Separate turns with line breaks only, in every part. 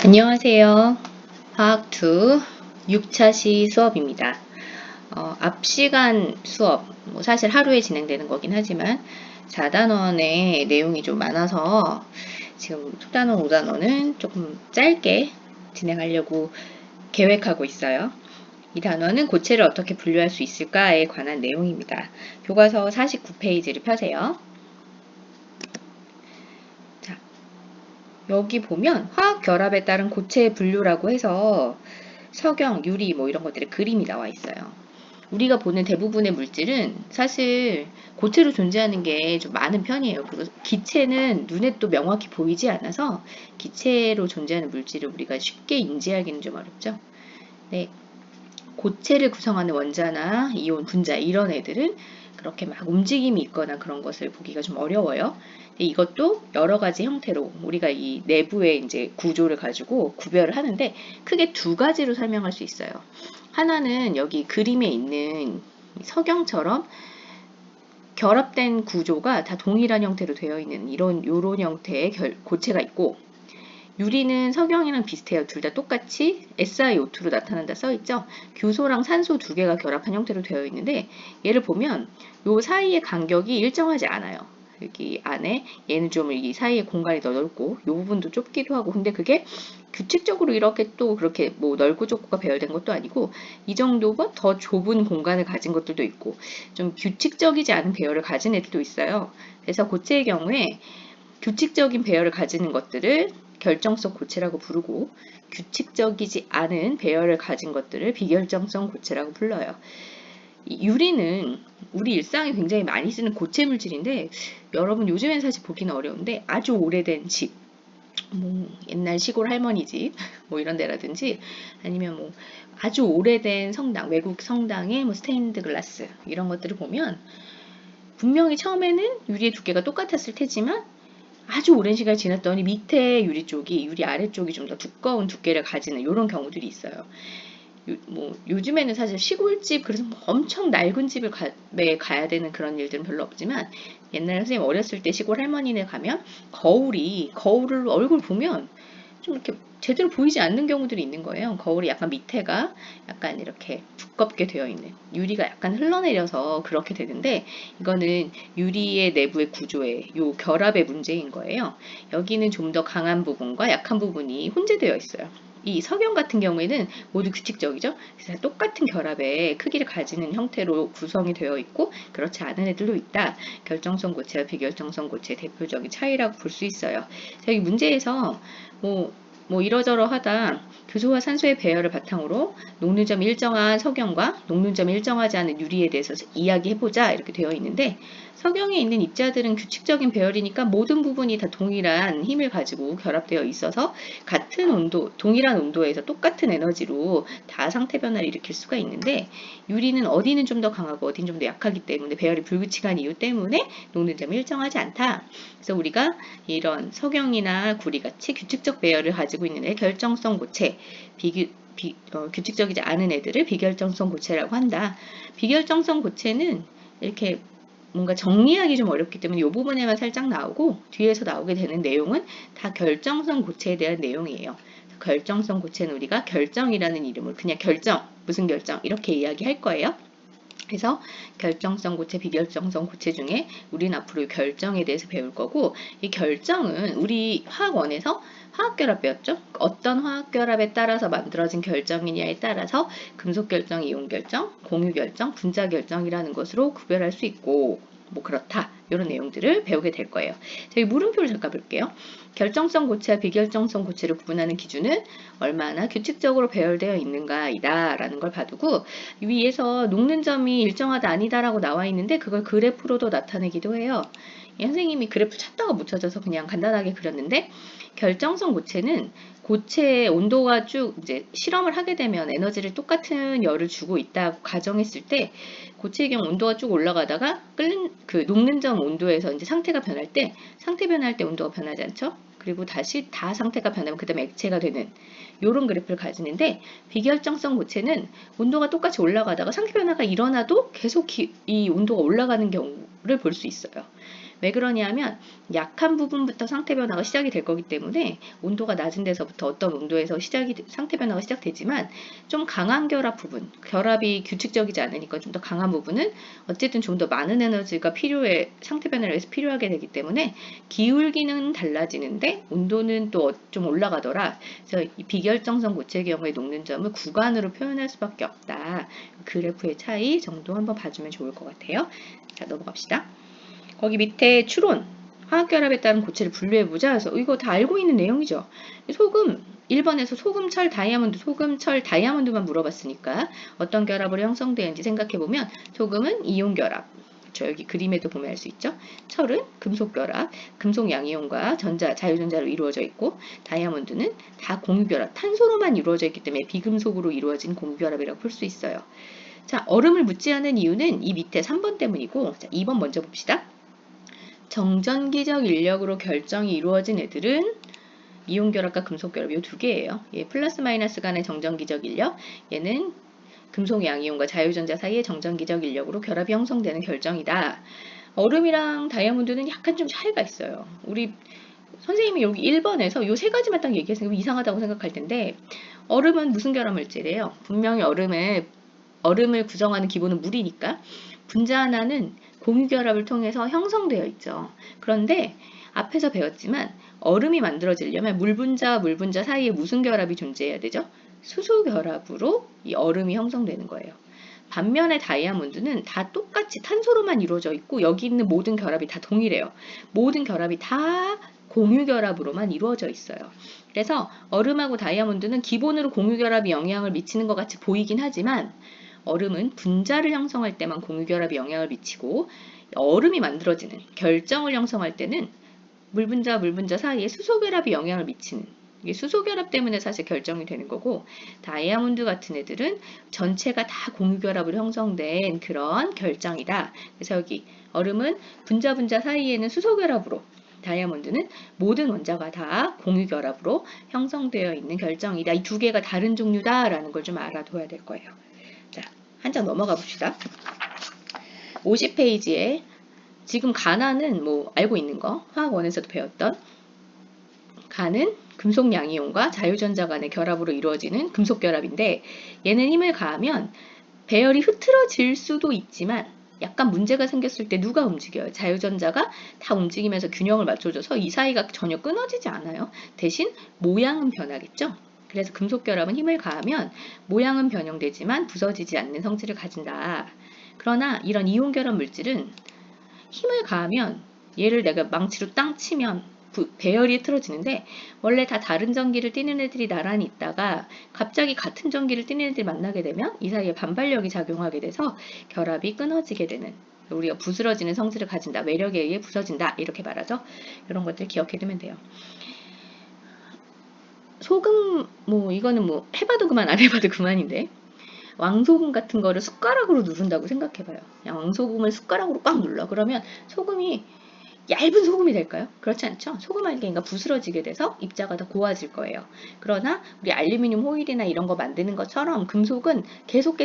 안녕하세요. 화학 2 6차 시 수업입니다. 앞 시간 수업, 사실 하루에 진행되는 거긴 하지만 4단원의 내용이 좀 많아서 지금 4단원, 5단원은 조금 짧게 진행하려고 계획하고 있어요. 이 단원은 고체를 어떻게 분류할 수 있을까에 관한 내용입니다. 교과서 49페이지를 펴세요. 자, 여기 보면 화학 결합에 따른 고체의 분류라고 해서 석영, 유리 이런 것들의 그림이 나와 있어요. 우리가 보는 대부분의 물질은 사실 고체로 존재하는 게 좀 많은 편이에요. 그리고 기체는 눈에 또 명확히 보이지 않아서 기체로 존재하는 물질을 우리가 쉽게 인지하기는 좀 어렵죠. 네, 고체를 구성하는 원자나 이온, 분자 이런 애들은 그렇게 막 움직임이 있거나 그런 것을 보기가 좀 어려워요. 이것도 여러 가지 형태로 우리가 이 내부의 이제 구조를 가지고 구별을 하는데 크게 두 가지로 설명할 수 있어요. 하나는 여기 그림에 있는 석영처럼 결합된 구조가 다 동일한 형태로 되어 있는 요런 형태의 고체가 있고, 유리는 석영이랑 비슷해요. 둘 다 똑같이 SiO2로 나타난다 써있죠. 규소랑 산소 두 개가 결합한 형태로 되어 있는데 얘를 보면 요 사이의 간격이 일정하지 않아요. 여기 안에 얘는 좀 이 사이에 공간이 더 넓고 요 부분도 좁기도 하고, 근데 그게 규칙적으로 이렇게 또 그렇게 넓고 좁고가 배열된 것도 아니고 이 정도가 더 좁은 공간을 가진 것들도 있고 좀 규칙적이지 않은 배열을 가진 애들도 있어요. 그래서 고체의 경우에 규칙적인 배열을 가지는 것들을 결정성 고체라고 부르고 규칙적이지 않은 배열을 가진 것들을 비결정성 고체라고 불러요. 유리는 우리 일상에 굉장히 많이 쓰는 고체 물질인데 여러분 요즘엔 사실 보기는 어려운데 아주 오래된 집, 옛날 시골 할머니 집 이런 데라든지 아니면 아주 오래된 성당, 외국 성당의 스테인드 글라스 이런 것들을 보면 분명히 처음에는 유리의 두께가 똑같았을 테지만 아주 오랜 시간이 지났더니 밑에 유리 쪽이, 유리 아래쪽이 좀 더 두꺼운 두께를 가지는 이런 경우들이 있어요. 요즘에는 사실 시골집, 그래서 엄청 낡은 집을 가야 되는 그런 일들은 별로 없지만 옛날 선생님 어렸을 때 시골 할머니네 가면 거울을 얼굴 보면 좀 이렇게 제대로 보이지 않는 경우들이 있는 거예요. 거울이 약간 밑에가 약간 이렇게 두껍게 되어 있는, 유리가 약간 흘러내려서 그렇게 되는데 이거는 유리의 내부의 구조의 요 결합의 문제인 거예요. 여기는 좀 더 강한 부분과 약한 부분이 혼재되어 있어요. 이 석영 같은 경우에는 모두 규칙적이죠. 그래서 똑같은 결합의 크기를 가지는 형태로 구성이 되어 있고 그렇지 않은 애들도 있다. 결정성 고체와 비결정성 고체의 대표적인 차이라고 볼 수 있어요. 여기 문제에서 이러저러 하다 규소와 산소의 배열을 바탕으로 녹는 점이 일정한 석영과 녹는 점이 일정하지 않은 유리에 대해서 이야기해보자 이렇게 되어 있는데, 석영에 있는 입자들은 규칙적인 배열이니까 모든 부분이 다 동일한 힘을 가지고 결합되어 있어서 같은 온도, 동일한 온도에서 똑같은 에너지로 다 상태 변화를 일으킬 수가 있는데, 유리는 어디는 좀 더 강하고 어디는 좀 더 약하기 때문에 배열이 불규칙한 이유 때문에 녹는 점이 일정하지 않다. 그래서 우리가 이런 석영이나 구리같이 규칙적 배열을 가지고 있는 애 결정성 고체, 규칙적이지 않은 애들을 비결정성 고체라고 한다. 비결정성 고체는 이렇게 뭔가 정리하기 좀 어렵기 때문에 이 부분에만 살짝 나오고 뒤에서 나오게 되는 내용은 다 결정성 고체에 대한 내용이에요. 결정성 고체는 우리가 결정이라는 이름으로 그냥 결정, 무슨 결정 이렇게 이야기할 거예요. 그래서 결정성 고체, 비결정성 고체 중에 우리는 앞으로 결정에 대해서 배울 거고, 이 결정은 우리 화학원에서 화학결합 배웠죠? 어떤 화학결합에 따라서 만들어진 결정이냐에 따라서 금속결정, 이온결정, 공유결정, 분자결정이라는 것으로 구별할 수 있고 그렇다. 이런 내용들을 배우게 될 거예요. 저희 물음표를 잠깐 볼게요. 결정성 고체와 비결정성 고체를 구분하는 기준은 얼마나 규칙적으로 배열되어 있는가이다 라는 걸 봐두고, 위에서 녹는 점이 일정하다 아니다라고 나와 있는데 그걸 그래프로도 나타내기도 해요. 선생님이 그래프 찾다가 못 찾아서 그냥 간단하게 그렸는데, 결정성 고체는 고체의 온도가 쭉 이제 실험을 하게 되면 에너지를 똑같은 열을 주고 있다고 가정했을 때 고체의 경우 온도가 쭉 올라가다가 녹는 점 온도에서 이제 상태 변할 때 온도가 변하지 않죠? 그리고 다시 다 상태가 변하면 그 다음에 액체가 되는 이런 그래프를 가지는데, 비결정성 고체는 온도가 똑같이 올라가다가 상태 변화가 일어나도 계속 이 온도가 올라가는 경우를 볼 수 있어요. 왜 그러냐면 약한 부분부터 상태 변화가 시작이 될 거기 때문에 온도가 낮은 데서부터 어떤 온도에서 상태 변화가 시작되지만 좀 강한 결합 부분, 결합이 규칙적이지 않으니까 좀 더 강한 부분은 어쨌든 좀 더 많은 에너지가 상태 변화를 위해서 필요하게 되기 때문에 기울기는 달라지는데 온도는 또 좀 올라가더라. 그래서 이 비결정성 고체의 경우에 녹는 점을 구간으로 표현할 수밖에 없다. 그래프의 차이 정도 한번 봐주면 좋을 것 같아요. 자, 넘어갑시다. 거기 밑에 추론, 화학결합에 따른 고체를 분류해보자. 그래서 이거 다 알고 있는 내용이죠. 소금, 1번에서 소금, 철, 다이아몬드, 소금, 철, 다이아몬드만 물어봤으니까 어떤 결합으로 형성되는지 생각해보면 소금은 이온결합. 여기 그림에도 보면 알 수 있죠. 철은 금속결합, 금속 양이온과 자유전자로 이루어져 있고 다이아몬드는 다 공유결합, 탄소로만 이루어져 있기 때문에 비금속으로 이루어진 공유결합이라고 볼 수 있어요. 자, 얼음을 묻지 않은 이유는 이 밑에 3번 때문이고, 자, 2번 먼저 봅시다. 정전기적 인력으로 결정이 이루어진 애들은 이온결합과 금속결합 이 두 개예요. 얘 플러스 마이너스 간의 정전기적 인력, 얘는 금속 양이온과 자유전자 사이의 정전기적 인력으로 결합이 형성되는 결정이다. 얼음이랑 다이아몬드는 약간 좀 차이가 있어요. 우리 선생님이 여기 1번에서 이 세 가지만 딱 얘기했으니까 이상하다고 생각할 텐데 얼음은 무슨 결합 물질이에요? 분명히 얼음을 구성하는 기본은 물이니까 분자 하나는 공유결합을 통해서 형성되어 있죠. 그런데 앞에서 배웠지만 얼음이 만들어지려면 물분자와 물분자 사이에 무슨 결합이 존재해야 되죠? 수소결합으로 이 얼음이 형성되는 거예요. 반면에 다이아몬드는 다 똑같이 탄소로만 이루어져 있고 여기 있는 모든 결합이 다 동일해요. 모든 결합이 다 공유결합으로만 이루어져 있어요. 그래서 얼음하고 다이아몬드는 기본으로 공유결합이 영향을 미치는 것 같이 보이긴 하지만 얼음은 분자를 형성할 때만 공유결합이 영향을 미치고 얼음이 만들어지는 결정을 형성할 때는 물분자 사이에 수소결합이 영향을 미치는 이게 수소결합 때문에 사실 결정이 되는 거고 다이아몬드 같은 애들은 전체가 다 공유결합으로 형성된 그런 결정이다. 그래서 여기 얼음은 분자 사이에는 수소결합으로 다이아몬드는 모든 원자가 다 공유결합으로 형성되어 있는 결정이다. 이 두 개가 다른 종류다라는 걸 좀 알아둬야 될 거예요. 자, 한 장 넘어가 봅시다. 50페이지에 지금 가나는 뭐 알고 있는 거 화학원에서도 배웠던 가는 금속 양이온과 자유전자 간의 결합으로 이루어지는 금속 결합인데 얘는 힘을 가하면 배열이 흐트러질 수도 있지만 약간 문제가 생겼을 때 누가 움직여요? 자유전자가 다 움직이면서 균형을 맞춰줘서 이 사이가 전혀 끊어지지 않아요. 대신 모양은 변하겠죠? 그래서 금속 결합은 힘을 가하면 모양은 변형되지만 부서지지 않는 성질을 가진다. 그러나 이런 이온 결합 물질은 힘을 가하면 얘를 내가 망치로 땅 치면 배열이 흐트러지는데 원래 다 다른 전기를 띠는 애들이 나란히 있다가 갑자기 같은 전기를 띠는 애들이 만나게 되면 이 사이에 반발력이 작용하게 돼서 결합이 끊어지게 되는 우리가 부스러지는 성질을 가진다. 외력에 의해 부서진다. 이렇게 말하죠. 이런 것들 기억해두면 돼요. 소금 뭐 이거는 뭐 해봐도 그만 안 해봐도 그만인데 왕소금 같은 거를 숟가락으로 누른다고 생각해봐요. 그냥 왕소금을 숟가락으로 꽉 눌러. 그러면 소금이 얇은 소금이 될까요? 그렇지 않죠? 소금 알갱이가 부스러지게 돼서 입자가 더 고와질 거예요. 그러나 우리 알루미늄 호일이나 이런 거 만드는 것처럼 금속은 계속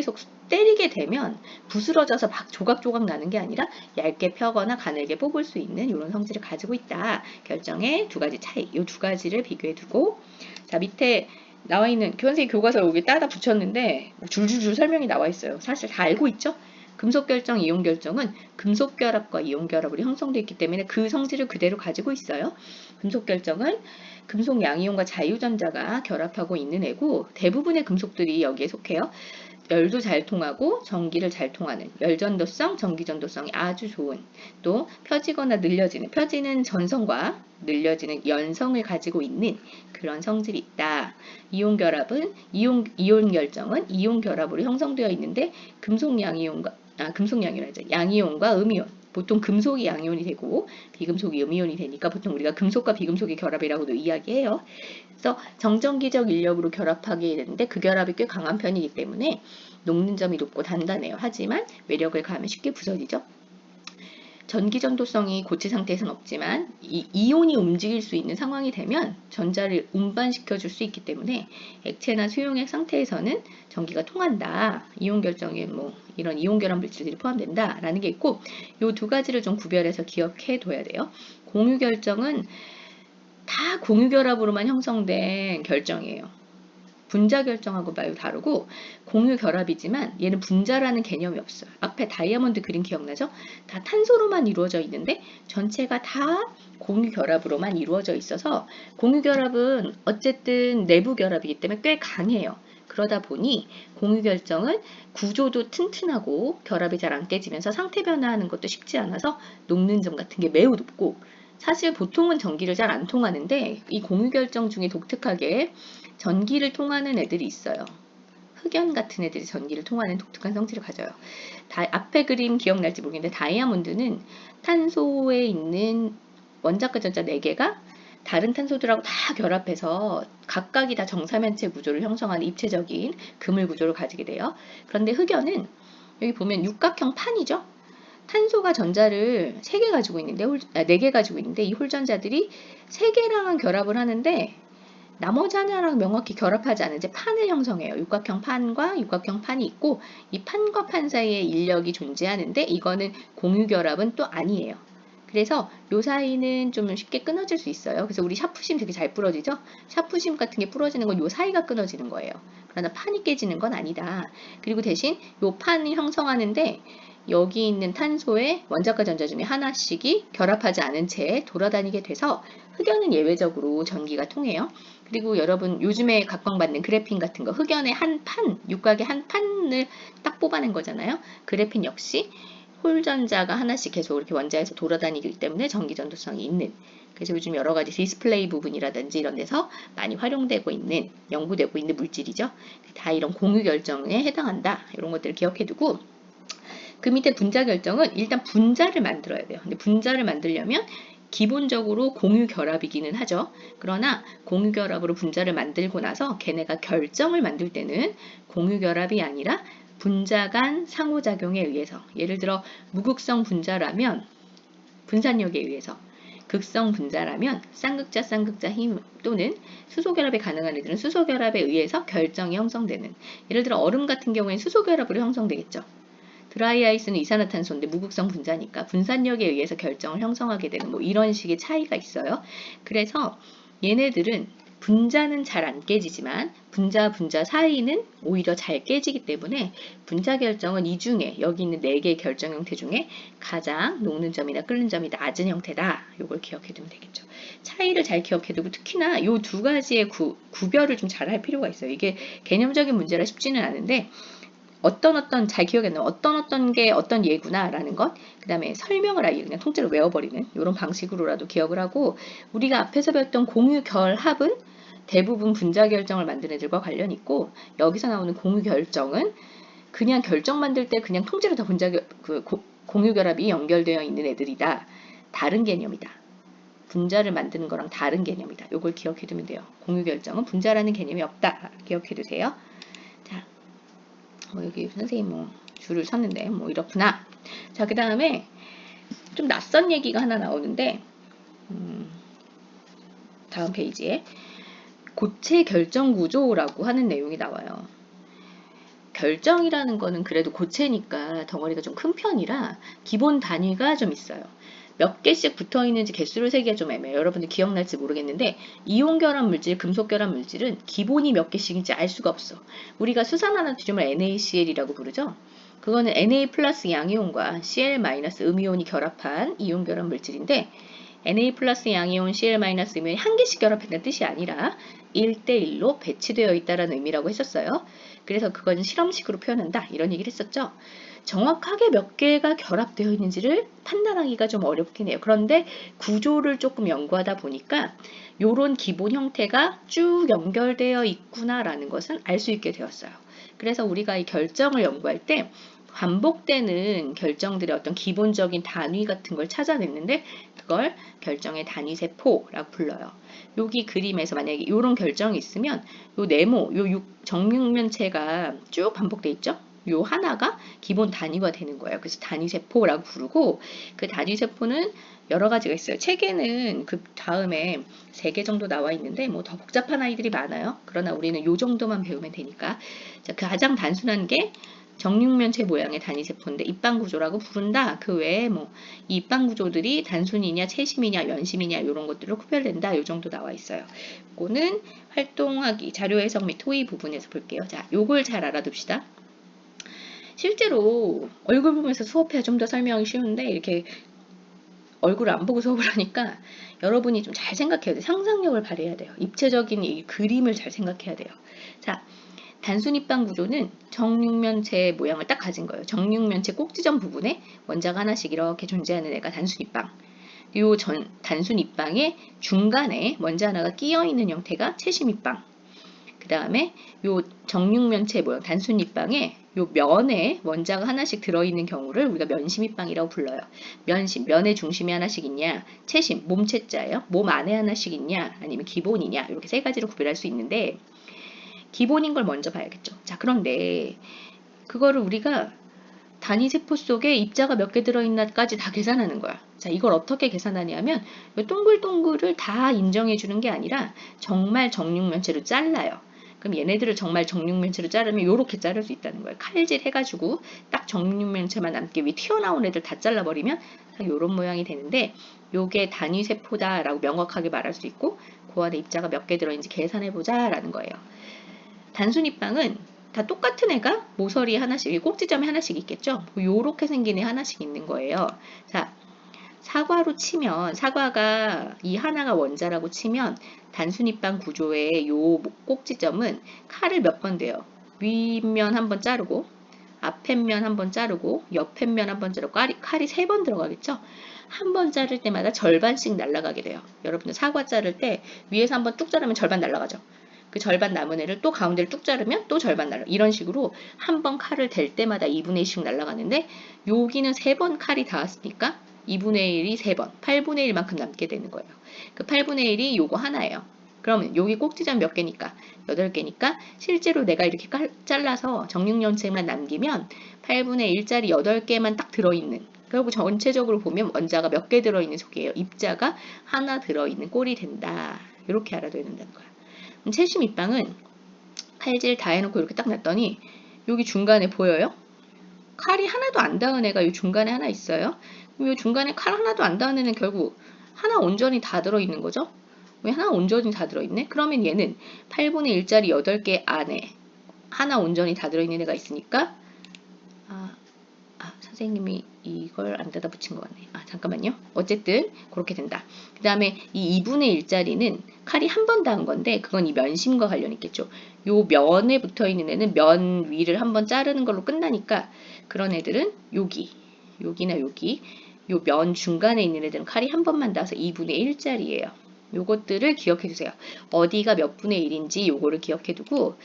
때리게 되면 부스러져서 막 조각조각 나는 게 아니라 얇게 펴거나 가늘게 뽑을 수 있는 이런 성질을 가지고 있다. 결정의 두 가지 차이. 이 두 가지를 비교해 두고 자 밑에 나와 있는 선생님 교과서 여기 따다 붙였는데 줄줄줄 설명이 나와 있어요. 사실 다 알고 있죠? 금속 결정, 이온 결정은 금속 결합과 이온 결합으로 형성되어 있기 때문에 그 성질을 그대로 가지고 있어요. 금속 결정은 금속 양이온과 자유전자가 결합하고 있는 애고 대부분의 금속들이 여기에 속해요. 열도 잘 통하고 전기를 잘 통하는 열전도성, 전기전도성이 아주 좋은 또 펴지는 전성과 늘려지는 연성을 가지고 있는 그런 성질이 있다. 이온 결합은 이온 결정은 이온 결합으로 형성되어 있는데 양이온과 음이온 보통 금속이 양이온이 되고 비금속이 음이온이 되니까 보통 우리가 금속과 비금속의 결합이라고도 이야기해요. 그래서 정전기적 인력으로 결합하게 되는데 그 결합이 꽤 강한 편이기 때문에 녹는 점이 높고 단단해요. 하지만 외력을 가하면 쉽게 부서지죠. 전기 전도성이 고체 상태에서는 없지만 이 이온이 움직일 수 있는 상황이 되면 전자를 운반시켜 줄 수 있기 때문에 액체나 수용액 상태에서는 전기가 통한다. 이온 결정에 뭐 이런 이온 결합 물질들이 포함된다라는 게 있고, 이 두 가지를 좀 구별해서 기억해 둬야 돼요. 공유 결정은 다 공유 결합으로만 형성된 결정이에요. 분자 결정하고 매우 다르고, 공유 결합이지만 얘는 분자라는 개념이 없어요. 앞에 다이아몬드 그림 기억나죠? 다 탄소로만 이루어져 있는데 전체가 다 공유 결합으로만 이루어져 있어서, 공유 결합은 어쨌든 내부 결합이기 때문에 꽤 강해요. 그러다 보니 공유 결정은 구조도 튼튼하고 결합이 잘 안 깨지면서 상태 변화하는 것도 쉽지 않아서 녹는 점 같은 게 매우 높고, 사실 보통은 전기를 잘 안 통하는데 이 공유 결정 중에 독특하게 전기를 통하는 애들이 있어요. 흑연 같은 애들이 전기를 통하는 독특한 성질을 가져요. 앞에 그림 기억날지 모르겠는데 다이아몬드는 탄소에 있는 원자과 전자 4개가 다른 탄소들하고 다 결합해서 각각이 다 정사면체 구조를 형성하는 입체적인 그물 구조를 가지게 돼요. 그런데 흑연은 여기 보면 육각형 판이죠. 탄소가 전자를 3개 가지고 있는데 4개 가지고 있는데 이 홀전자들이 3개랑은 결합을 하는데 나머지 하나랑 명확히 결합하지 않은 채 판을 형성해요. 육각형 판과 육각형 판이 있고, 이 판과 판 사이에 인력이 존재하는데 이거는 공유 결합은 또 아니에요. 그래서 요 사이는 좀 쉽게 끊어질 수 있어요. 그래서 우리 샤프심 되게 잘 부러지죠? 샤프심 같은 게 부러지는 건 요 사이가 끊어지는 거예요. 그러나 판이 깨지는 건 아니다. 그리고 대신 요 판을 형성하는데 여기 있는 탄소의 원자과 전자 중에 하나씩이 결합하지 않은 채 돌아다니게 돼서 흑연은 예외적으로 전기가 통해요. 그리고 여러분 요즘에 각광받는 그래핀 같은 거, 흑연의 한 판, 육각의 한 판을 딱 뽑아낸 거잖아요. 그래핀 역시 홀전자가 하나씩 계속 이렇게 원자에서 돌아다니기 때문에 전기 전도성이 있는, 그래서 요즘 여러 가지 디스플레이 부분이라든지 이런 데서 많이 활용되고 있는, 연구되고 있는 물질이죠. 다 이런 공유 결정에 해당한다. 이런 것들을 기억해 두고, 그 밑에 분자 결정은 일단 분자를 만들어야 돼요. 근데 분자를 만들려면 기본적으로 공유 결합이기는 하죠. 그러나 공유 결합으로 분자를 만들고 나서 걔네가 결정을 만들 때는 공유 결합이 아니라 분자 간 상호작용에 의해서, 예를 들어 무극성 분자라면 분산력에 의해서, 극성 분자라면 쌍극자 쌍극자 힘 또는 수소결합이 가능한 애들은 수소결합에 의해서 결정이 형성되는, 예를 들어 얼음 같은 경우에는 수소결합으로 형성되겠죠. 드라이 아이스는 이산화탄소인데 무극성 분자니까 분산력에 의해서 결정을 형성하게 되는 뭐 이런 식의 차이가 있어요. 그래서 얘네들은 분자는 잘 안 깨지지만 분자 사이는 오히려 잘 깨지기 때문에 분자 결정은 이 중에 여기 있는 4개의 결정 형태 중에 가장 녹는 점이나 끓는 점이 낮은 형태다. 이걸 기억해 두면 되겠죠. 차이를 잘 기억해 두고 특히나 이 두 가지의 구별을 좀 잘 할 필요가 있어요. 이게 개념적인 문제라 쉽지는 않은데 어떤 잘 기억에 나요. 어떤 게 어떤 예구나라는 것, 그 다음에 설명을 아예 그냥 통째로 외워버리는 이런 방식으로라도 기억을 하고, 우리가 앞에서 배웠던 공유 결합은 대부분 분자 결정을 만드는 애들과 관련 있고, 여기서 나오는 공유 결정은 그냥 결정 만들 때 그냥 통째로 다 공유 결합이 연결되어 있는 애들이다. 다른 개념이다. 분자를 만드는 거랑 다른 개념이다. 이걸 기억해 두면 돼요. 공유 결정은 분자라는 개념이 없다. 기억해 두세요. 자. 여기 선생님 뭐 줄을 섰는데 뭐 이렇구나. 자, 그 다음에 좀 낯선 얘기가 하나 나오는데, 다음 페이지에 고체 결정 구조라고 하는 내용이 나와요. 결정이라는 거는 그래도 고체니까 덩어리가 좀 큰 편이라 기본 단위가 좀 있어요. 몇 개씩 붙어 있는지 개수를 세기가 좀 애매해요. 여러분들 기억날지 모르겠는데 이온 결합 물질, 금속 결합 물질은 기본이 몇 개씩인지 알 수가 없어. 우리가 수산화나트륨을 NaCl이라고 부르죠. 그거는 Na 플러스 양이온과 Cl 마이너스 음이온이 결합한 이온 결합 물질인데, Na 플러스 양이온, Cl 마이너스 음이온이 한 개씩 결합한다는 뜻이 아니라 1대1로 배치되어 있다는 의미라고 했었어요. 그래서 그건 실험식으로 표현한다 이런 얘기를 했었죠. 정확하게 몇 개가 결합되어 있는지를 판단하기가 좀 어렵긴 해요. 그런데 구조를 조금 연구하다 보니까 이런 기본 형태가 쭉 연결되어 있구나라는 것은 알 수 있게 되었어요. 그래서 우리가 이 결정을 연구할 때 반복되는 결정들의 어떤 기본적인 단위 같은 걸 찾아냈는데 그걸 결정의 단위세포라고 불러요. 여기 그림에서 만약에 이런 결정이 있으면 요 네모, 요 정육면체가 쭉 반복돼 있죠? 요 하나가 기본 단위가 되는 거예요. 그래서 단위세포라고 부르고, 그 단위세포는 여러 가지가 있어요. 책에는 그 다음에 3개 정도 나와 있는데 뭐 더 복잡한 아이들이 많아요. 그러나 우리는 요 정도만 배우면 되니까. 자, 그 가장 단순한 게 정육면체 모양의 단위세포인데 입방구조라고 부른다. 그 외에 뭐 이 입방구조들이 단순이냐 채심이냐 연심이냐 이런 것들로 구별된다. 요 정도 나와 있어요. 이거는 활동하기, 자료 해석 및 토의 부분에서 볼게요. 자, 요걸 잘 알아둡시다. 실제로 얼굴 보면서 수업해야 좀 더 설명이 쉬운데 이렇게 얼굴을 안 보고 수업을 하니까 여러분이 좀 잘 생각해야 돼요. 상상력을 발휘해야 돼요. 입체적인 이 그림을 잘 생각해야 돼요. 자, 단순 입방 구조는 정육면체 모양을 딱 가진 거예요. 정육면체 꼭지점 부분에 원자가 하나씩 이렇게 존재하는 애가 단순 입방. 요 단순 입방의 중간에 원자 하나가 끼어 있는 형태가 채심 입방. 그 다음에 요 정육면체 모양 단순 입방에 요 면에 원자가 하나씩 들어있는 경우를 우리가 면심 입방이라고 불러요. 면심, 면의 중심이 하나씩 있냐, 채심, 몸체자예요. 몸 안에 하나씩 있냐, 아니면 기본이냐, 이렇게 3가지로 구별할 수 있는데 기본인 걸 먼저 봐야겠죠. 자, 그런데 그거를 우리가 단위세포 속에 입자가 몇 개 들어있나까지 다 계산하는 거야. 자, 이걸 어떻게 계산하냐면 동글동글을 다 인정해 주는 게 아니라 정말 정육면체로 잘라요. 그럼 얘네들을 정말 정육면체로 자르면 이렇게 자를 수 있다는 거예요. 칼질 해가지고 딱 정육면체만 남게 위 튀어나온 애들 다 잘라버리면 이런 모양이 되는데 요게 단위세포다라고 명확하게 말할 수 있고 그 안에 입자가 몇 개 들어있는지 계산해보자 라는 거예요. 단순 입방은 다 똑같은 애가 모서리 하나씩, 꼭지점에 하나씩 있겠죠? 요렇게 생긴 애 하나씩 있는 거예요. 자, 사과로 치면, 사과가 이 하나가 원자라고 치면 단순 입방 구조의 요 꼭지점은 칼을 몇 번 대요. 윗면 한번 자르고, 앞에면 한번 자르고, 옆에면 한번 자르고, 칼이 3번 들어가겠죠? 한 번 자를 때마다 절반씩 날아가게 돼요. 여러분들 사과 자를 때 위에서 한번 뚝 자르면 절반 날아가죠? 그 절반 남은 애를 또 가운데를 뚝 자르면 또 절반 날아가. 이런 식으로 한 번 칼을 댈 때마다 2분의 1씩 날아가는데 여기는 3번 칼이 닿았으니까 2분의 1이 3번, 8분의 1만큼 남게 되는 거예요. 그 8분의 1이 요거 하나예요. 그러면 여기 꼭지점 몇 개니까? 8개니까 실제로 내가 이렇게 잘라서 정육면체만 남기면 8분의 1짜리 8개만 딱 들어있는, 그리고 전체적으로 보면 원자가 몇 개 들어있는 속이에요. 입자가 하나 들어있는 꼴이 된다. 이렇게 알아둬야 된다는 거야. 채심 입방은 칼질 다 해놓고 이렇게 딱 놨더니 여기 중간에 보여요? 칼이 하나도 안 닿은 애가 이 중간에 하나 있어요. 이 중간에 칼 하나도 안 닿은 애는 결국 하나 온전히 다 들어있는 거죠. 왜 하나 온전히 다 들어있네? 그러면 얘는 8분의 1짜리 8개 안에 하나 온전히 다 들어있는 애가 있으니까 선생님이 이걸 안 닫아 붙인 것 같네. 잠깐만요. 어쨌든 그렇게 된다. 그 다음에 이 2분의 1짜리는 칼이 한 번 닿은 건데 그건 이 면심과 관련 있겠죠. 요 면에 붙어 있는 애는 면 위를 한번 자르는 걸로 끝나니까 그런 애들은 여기나 여기 요 면 중간에 있는 애들은 칼이 한 번만 닿아서 2분의 1짜리예요. 요것들을 기억해 주세요. 어디가 몇 분의 1인지 요거를 기억해 두고,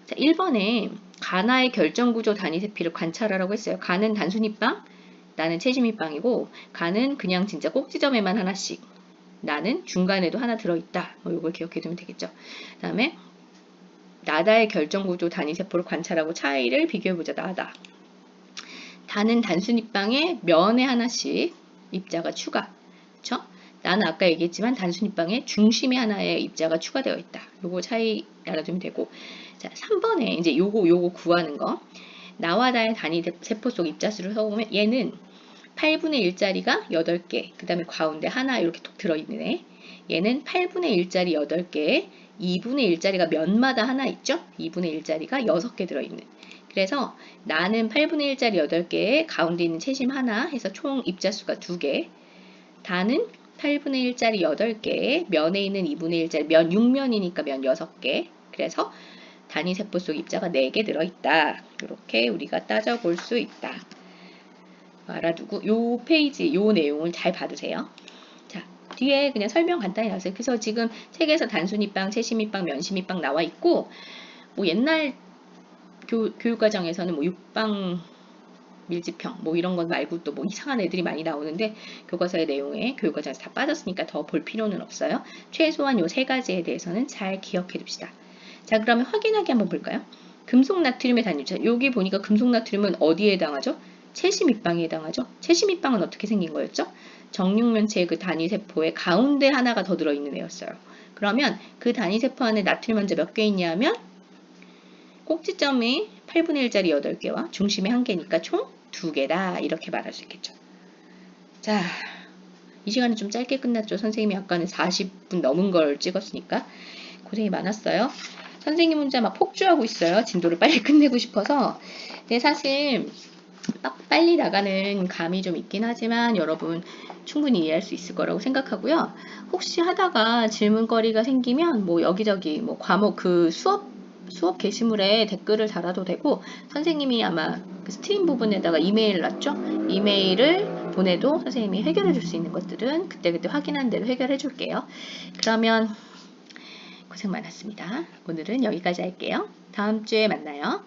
자, 1번에 가나의 결정구조 단위세피를 관찰하라고 했어요. 가는 단순 입방, 나는 채심 입방이고, 가는 그냥 진짜 꼭지점에만 하나씩, 나는 중간에도 하나 들어있다. 이걸 기억해두면 되겠죠. 그 다음에 나다의 결정구조 단위세포를 관찰하고 차이를 비교해보자. 나다. 다는 단순 입방에 면에 하나씩 입자가 추가. 그쵸? 나는 아까 얘기했지만 단순 입방에 중심에 하나의 입자가 추가되어 있다. 요거 차이 알아두면 되고. 자, 3번에 이제 요거 구하는 거. 나와 다의 단위 세포 속 입자수를 써보면 얘는 8분의 1짜리가 8개, 그 다음에 가운데 하나 이렇게 톡 들어있는 애. 얘는 8분의 1짜리 8개에 2분의 1짜리가 면마다 하나 있죠? 2분의 1짜리가 6개 들어있는. 그래서 나는 8분의 1짜리 8개에 가운데 있는 채심 하나 해서 총 입자수가 2개. 다는 8분의 1짜리 8개에 면에 있는 2분의 1짜리 면 6면이니까 면 6개. 그래서 단위세포 속 입자가 4개 들어있다. 이렇게 우리가 따져볼 수 있다. 알아두고 요 페이지 요 내용을 잘 봐두세요. 자, 뒤에 그냥 설명 간단히 나왔어요. 그래서 지금 책에서 단순 입방, 채심 입방, 면심 입방 나와 있고, 뭐 옛날 교육과정에서는 뭐 육방 밀집형 뭐 이런 것 말고 또 뭐 이상한 애들이 많이 나오는데 교과서의 내용에 교육과정에서 다 빠졌으니까 더 볼 필요는 없어요. 최소한 요 3가지에 대해서는 잘 기억해 둡시다. 자, 그러면 확인하기 한번 볼까요? 금속 나트륨의 단위. 자, 여기 보니까 금속 나트륨은 어디에 해당하죠? 채심 입방에 해당하죠. 채심 입방은 어떻게 생긴 거였죠? 정육면체의 그 단위 세포의 가운데 하나가 더 들어있는 애였어요. 그러면 그 단위 세포 안에 나트륨 원자 몇 개 있냐면 꼭지점이 8분의 1짜리 8개와 중심이 1개니까 총 2개다. 이렇게 말할 수 있겠죠. 자, 이 시간은 좀 짧게 끝났죠. 선생님이 아까는 40분 넘은 걸 찍었으니까 고생이 많았어요. 선생님 혼자 막 폭주하고 있어요. 진도를 빨리 끝내고 싶어서. 근데 사실 빨리 나가는 감이 좀 있긴 하지만 여러분 충분히 이해할 수 있을 거라고 생각하고요. 혹시 하다가 질문거리가 생기면 뭐 여기저기 뭐 과목 그 수업 게시물에 댓글을 달아도 되고, 선생님이 아마 그 스트림 부분에다가 이메일 놨죠? 이메일을 보내도 선생님이 해결해 줄 수 있는 것들은 그때그때 확인한 대로 해결해 줄게요. 그러면 고생 많았습니다. 오늘은 여기까지 할게요. 다음 주에 만나요.